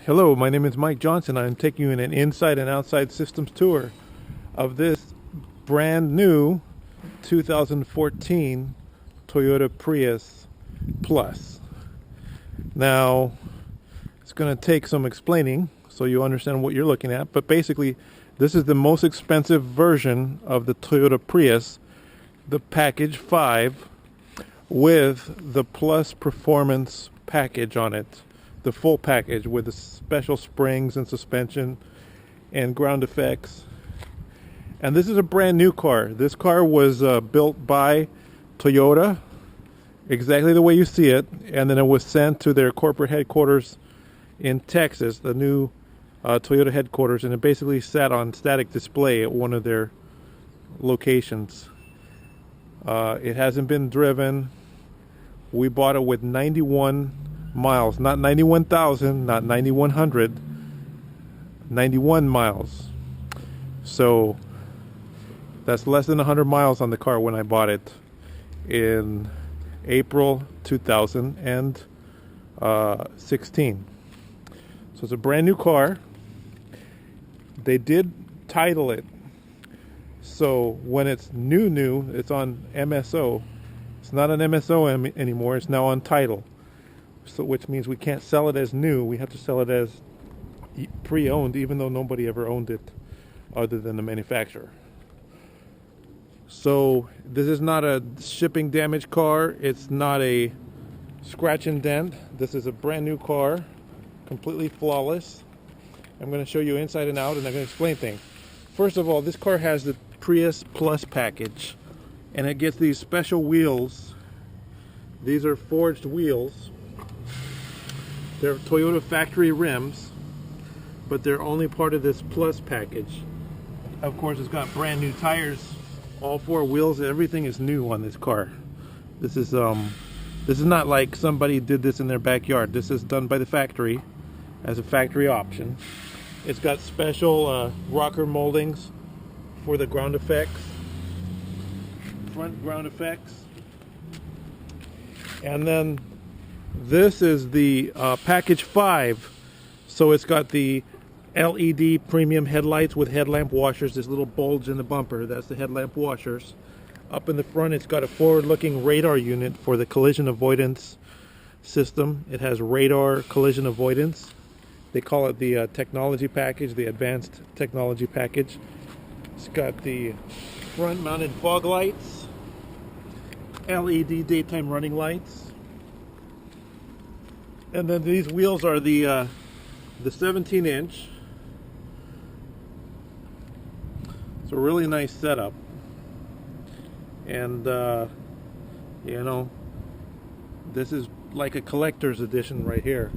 Hello, my name is Mike Johnson. I'm taking you in an inside and outside systems tour of this brand new 2014 Toyota Prius Plus. Now, it's going to take some explaining so you understand what you're looking at, but basically this is the most expensive version of the Toyota Prius, the package 5 with the Plus Performance package on it. The full package with the special springs and suspension and ground effects. And this is a brand new car. This car was built by Toyota exactly the way you see it, and then it was sent to their corporate headquarters in Texas, the new Toyota headquarters, and it basically sat on static display at one of their locations. It hasn't been driven. We bought it with 91 miles, not 91,000, not 9,100, 91 miles. So that's less than 100 miles on the car when I bought it in April 2016. So it's a brand new car. They did title it, so when it's new, it's on MSO. It's not on MSO anymore. It's now on title. So, which means we can't sell it as new. We have to sell it as pre-owned, even though nobody ever owned it other than the manufacturer. So this is not a shipping damage car. It's not a scratch and dent. This is a brand new car, completely flawless. I'm going to show you inside and out, and I'm going to explain things. First of all, this car has the Prius Plus package, and it gets these special wheels. These are forged wheels. They're Toyota factory rims, but they're only part of this Plus package. Of course, it's got brand new tires, all four wheels. Everything is new on this car. This is not like somebody did this in their backyard. This is done by the factory as a factory option. It's got special rocker moldings for the ground effects, front ground effects, and then this is the package 5, so it's got the LED premium headlights with headlamp washers. This little bulge in the bumper, that's the headlamp washers. Up in the front, it's got a forward-looking radar unit for the collision avoidance system. It has radar collision avoidance. They call it the technology package, the advanced technology package. It's got the front-mounted fog lights, LED daytime running lights. And then these wheels are the 17-inch. It's a really nice setup, and you know, this is like a collector's edition right here.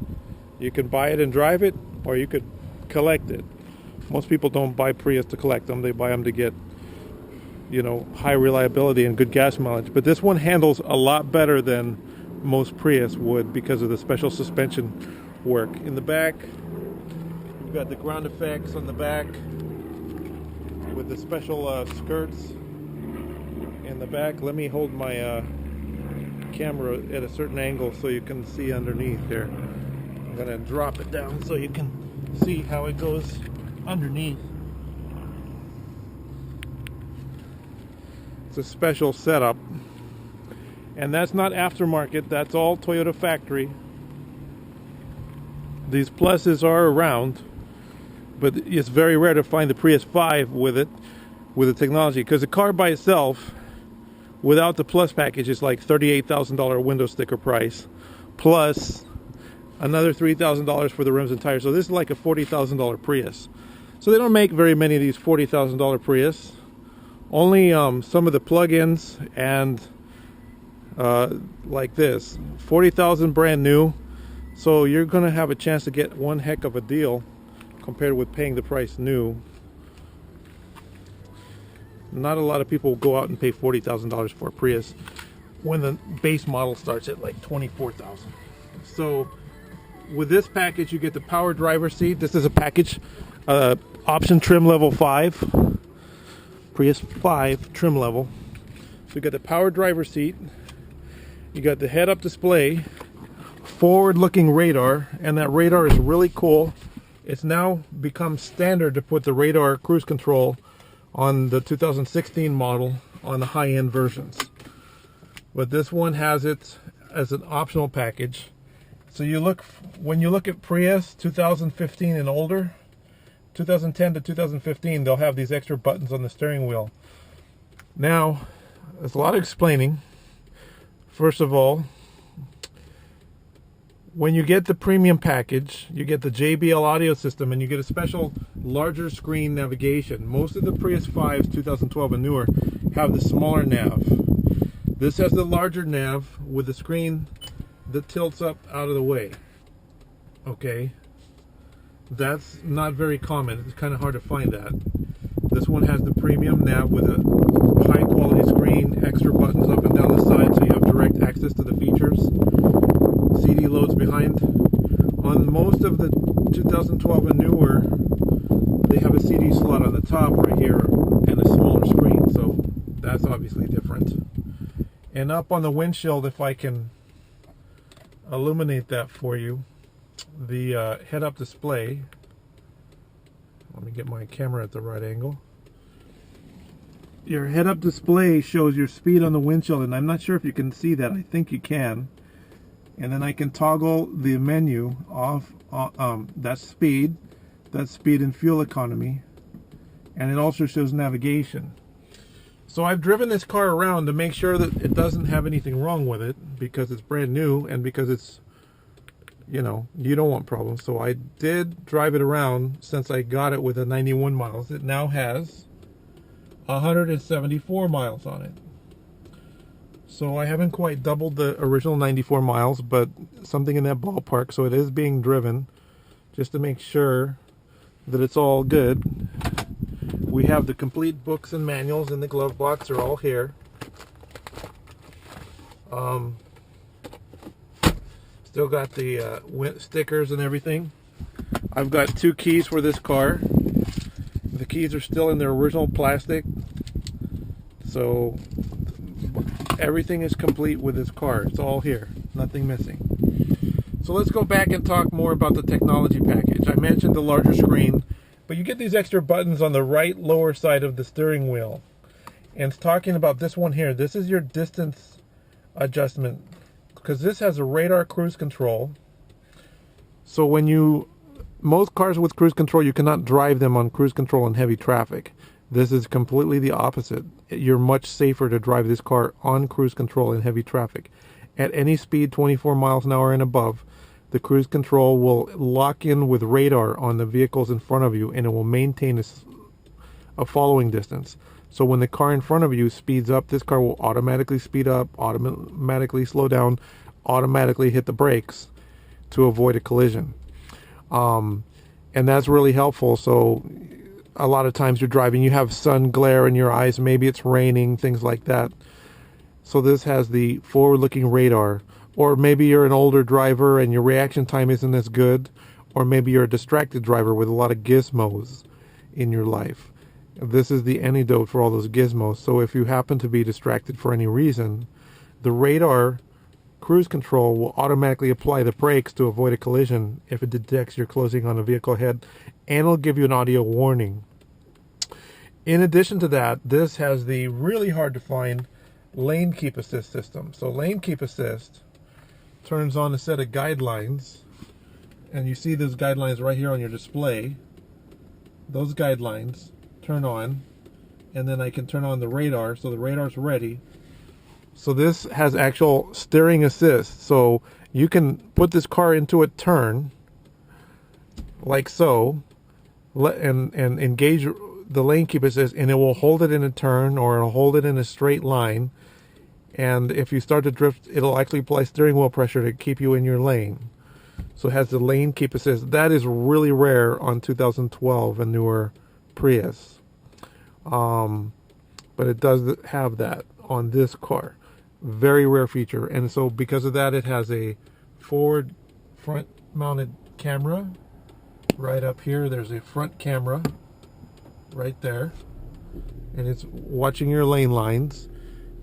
You can buy it and drive it, or you could collect it. Most people don't buy Prius to collect them; they buy them to get, you know, high reliability and good gas mileage. But this one handles a lot better than most Prius would because of the special suspension work. In the back, you've got the ground effects on the back with the special skirts in the back. Let me hold my camera at a certain angle so you can see underneath there. I'm gonna drop it down so you can see how it goes underneath. It's a special setup. And that's not aftermarket, that's all Toyota factory. These Pluses are around, but it's very rare to find the Prius 5 with it, with the technology, because the car by itself, without the Plus package, is like $38,000 window sticker price, plus another $3,000 for the rims and tires. So this is like a $40,000 Prius. So they don't make very many of these $40,000 Prius. Only some of the plug-ins and like this, 40,000 brand new. So you're gonna have a chance to get one heck of a deal compared with paying the price new. Not a lot of people go out and pay $40,000 for a Prius when the base model starts at like $24,000. So with this package, you get the power driver seat. This is a package option trim level 5, Prius 5 trim level. So you got the power driver seat. You got the head-up display forward-looking radar, and that radar is really cool. It's now become standard to put the radar cruise control on the 2016 model on the high-end versions. But this one has it as an optional package. So when you look at Prius 2015 and older, 2010 to 2015, they'll have these extra buttons on the steering wheel. Now, there's a lot of explaining. First of all, when you get the premium package, you get the JBL audio system and you get a special larger screen navigation. Most of the Prius 5s 2012 and newer have the smaller nav. This has the larger nav with the screen that tilts up out of the way. Okay, that's not very common. It's kind of hard to find that. This one has the premium nav with a high quality screen, extra buttons up and down the side so you have direct access to the features. CD loads behind. On most of the 2012 and newer, they have a CD slot on the top right here and a smaller screen, so that's obviously different. And up on the windshield, if I can illuminate that for you, the head-up display. Let me get my camera at the right angle. Your head-up display shows your speed on the windshield, and I'm not sure if you can see that. I think you can. And then I can toggle the menu off. That's speed and fuel economy, and it also shows navigation. So I've driven this car around to make sure that it doesn't have anything wrong with it, because it's brand new and because it's, you know, you don't want problems. So I did drive it around since I got it with a 91 miles. It now has 174 miles on it. So I haven't quite doubled the original 94 miles, but something in that ballpark. So it is being driven just to make sure that it's all good. We have the complete books and manuals in the glove box. They're all here. Still got the stickers and everything. I've got 2 keys for this car. The keys are still in their original plastic. So everything is complete with this car. It's all here. Nothing missing. So let's go back and talk more about the technology package. I mentioned the larger screen, but you get these extra buttons on the right lower side of the steering wheel. And it's talking about this one here. This is your distance adjustment, because this has a radar cruise control. So most cars with cruise control, you cannot drive them on cruise control in heavy traffic. This is completely the opposite. You're much safer to drive this car on cruise control in heavy traffic. At any speed, 24 miles an hour and above, the cruise control will lock in with radar on the vehicles in front of you, and it will maintain a following distance. So when the car in front of you speeds up, this car will automatically speed up, automatically slow down, automatically hit the brakes to avoid a collision. And that's really helpful. So a lot of times you're driving, you have sun glare in your eyes, maybe it's raining, things like that. So this has the forward-looking radar. Or maybe you're an older driver and your reaction time isn't as good. Or maybe you're a distracted driver with a lot of gizmos in your life. This is the antidote for all those gizmos. So if you happen to be distracted for any reason, the radar cruise control will automatically apply the brakes to avoid a collision if it detects you're closing on a vehicle ahead, and it'll give you an audio warning. In addition to that, this has the really hard to find lane keep assist system. So lane keep assist turns on a set of guidelines, and you see those guidelines right here on your display. Those guidelines turn on, and then I can turn on the radar, so the radar's ready. So this has actual steering assist, so you can put this car into a turn like so, and engage the lane keep assist, and it will hold it in a turn, or it'll hold it in a straight line. And if you start to drift, it'll actually apply steering wheel pressure to keep you in your lane. So it has the lane keep assist. That is really rare on 2012 and newer Prius. But it does have that on this car. Very rare feature. And so because of that, it has a front mounted camera right up here. There's a front camera right there, and it's watching your lane lines.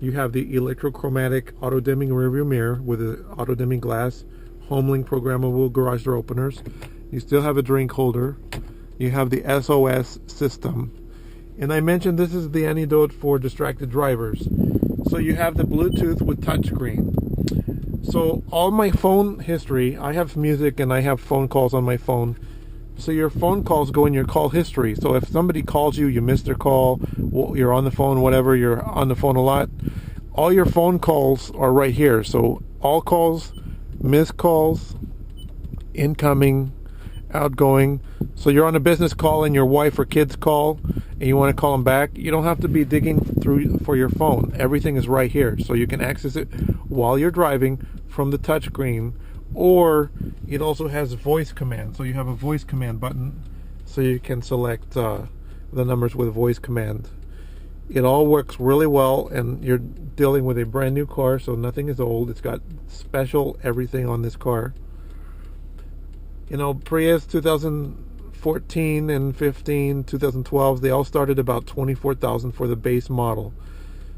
You have the electrochromatic auto dimming rearview mirror with an auto dimming glass, HomeLink programmable garage door openers. You still have a drink holder. You have the Sos System. And I mentioned this is the antidote for distracted drivers. So you have the Bluetooth with touchscreen. So all my phone history, I have music and I have phone calls on my phone. So your phone calls go in your call history. So if somebody calls you, you missed their call, you're on the phone, whatever, you're on the phone a lot, all your phone calls are right here. So all calls, missed calls, incoming, outgoing. So you're on a business call and your wife or kids call and you want to call them back, you don't have to be digging through for your phone. Everything is right here. So you can access it while you're driving from the touchscreen, or it also has voice command. So you have a voice command button so you can select the numbers with voice command. It all works really well, and you're dealing with a brand new car, so nothing is old. It's got special everything on this car. You know, Prius 2014 and 15, 2012, they all started about $24,000 for the base model.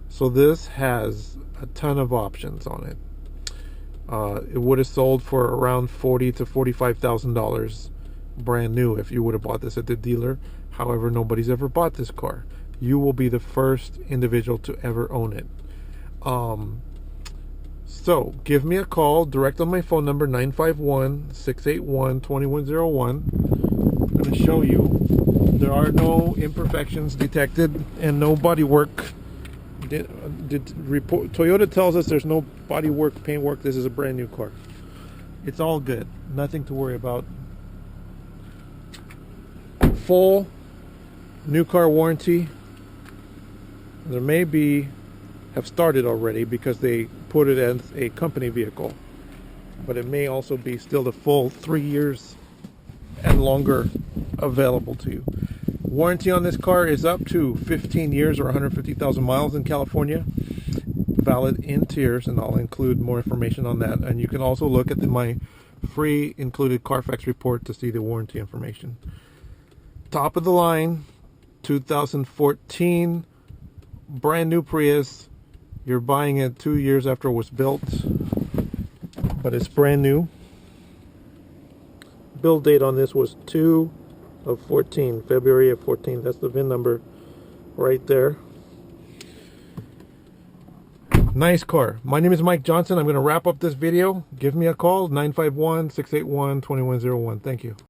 So this has a ton of options on it. It would have sold for around $40,000 to $45,000 brand new if you would have bought this at the dealer. However, nobody's ever bought this car. You will be the first individual to ever own it. So give me a call direct on my phone number, 951-681-2101. I'm going to show you there are no imperfections detected and no body work. Toyota tells us there's no body work, paint work. This is a brand new car. It's all good. Nothing to worry about. Full new car warranty. There may be have started already because they put it as a company vehicle, but it may also be still the full 3 years and longer available to you. Warranty on this car is up to 15 years or 150,000 miles in California, valid in tiers, and I'll include more information on that. And you can also look at my free included Carfax report to see the warranty information. Top of the line 2014 brand new Prius. You're buying it 2 years after it was built, but it's brand new. Build date on this was 2/14, February of 14. That's the VIN number right there. Nice car. My name is Mike Johnson. I'm going to wrap up this video. Give me a call, 951-681-2101. Thank you.